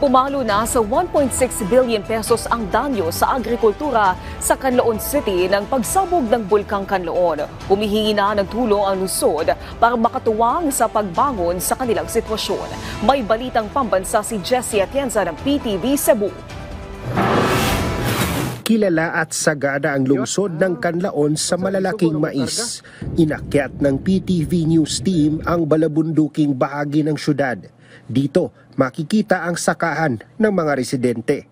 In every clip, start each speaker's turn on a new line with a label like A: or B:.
A: Pumalo na sa 1.6 billion pesos ang danyo sa agrikultura sa Canlaon City ng pagsabog ng Bulkang Canlaon. Humihingi na ng tulong ang lungsod para makatuwang sa pagbangon sa kanilang sitwasyon. May balitang pambansa si Jessie Atienza ng PTV Cebu.
B: Kilala at sagada ang lungsod ng Canlaon sa malalaking mais. Inakyat ng PTV News Team ang balabunduking bahagi ng syudad. Dito, makikita ang sakahan ng mga residente.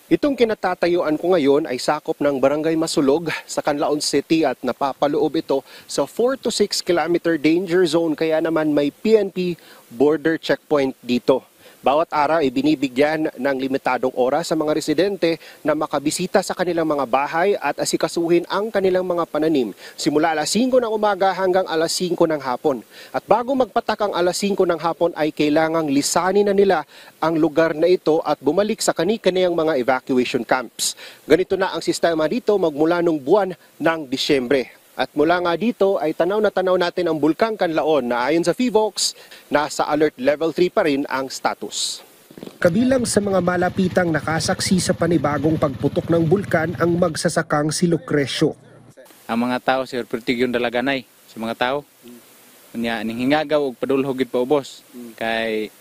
B: Itong kinatatayuan ko ngayon ay sakop ng Barangay Masulog sa Canlaon City at napapaloob ito sa 4 to 6 kilometer danger zone kaya naman may PNP border checkpoint dito. Bawat araw ay binibigyan ng limitadong oras sa mga residente na makabisita sa kanilang mga bahay at asikasuhin ang kanilang mga pananim simula alas 5 ng umaga hanggang alas 5 ng hapon. At bago magpatak ang alas 5 ng hapon ay kailangang lisanin na nila ang lugar na ito at bumalik sa kani-kaniyang mga evacuation camps. Ganito na ang sistema dito magmula nung buwan ng Disyembre. At mula nga dito ay tanaw na tanaw natin ang Bulkang Canlaon na ayon sa FIVOX, nasa alert level 3 pa rin ang status. Kabilang sa mga malapitang nakasaksi sa panibagong pagputok ng bulkan ang magsasakang si Lucrecio.
C: Ang mga tao sir pertigyon dalaganay sa mga tao. Nya ning hingagaw og padulhog gid paubos kay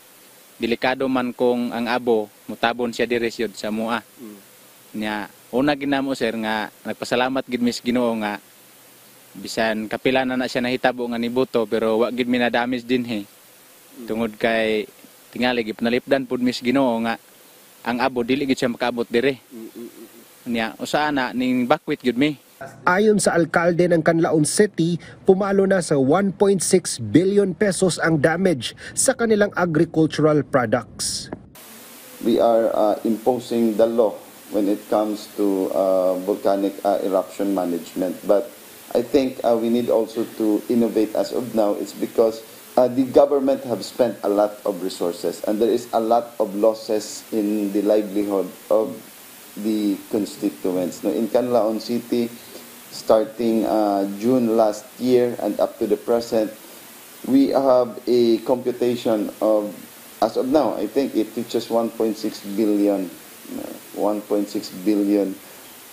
C: delikado man kung ang abo mutabon siya diri sa mua. Nya una ginamo sir nga nagpasalamat gid mis Ginoo nga bisan kapila na siya nahitabo nga nibuto pero wa gid minadamage din tungod kay tingali gid nalipdan pud mis Ginoo nga ang abo dili gid siya makaabot dire nya usa na ning bakwit gid mi.
B: Ayon sa alkalde ng Canlaon City, pumalo na sa 1.6 billion pesos ang damage sa kanilang agricultural products.
D: We are imposing the law when it comes to volcanic eruption management, but I think we need also to innovate as of now. It's because the government have spent a lot of resources and there is a lot of losses in the livelihood of the constituents. Now, in Canlaon City, starting June last year and up to the present, we have a computation of, as of now, I think it reaches 1.6 billion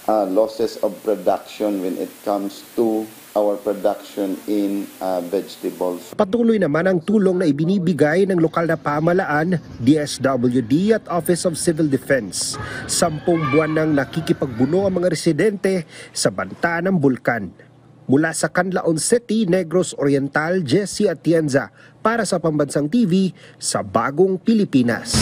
D: losses of production when it comes to our production in vegetables.
B: Patuloy naman ang tulong na ibinibigay ng lokal na pamahalaan, DSWD at Office of Civil Defense. 10 buwan nang nakikipagbuno ang mga residente sa banta ng bulkan. Mula sa Canlaon City, Negros Oriental, Jessie Atienza para sa Pambansang TV sa Bagong Pilipinas.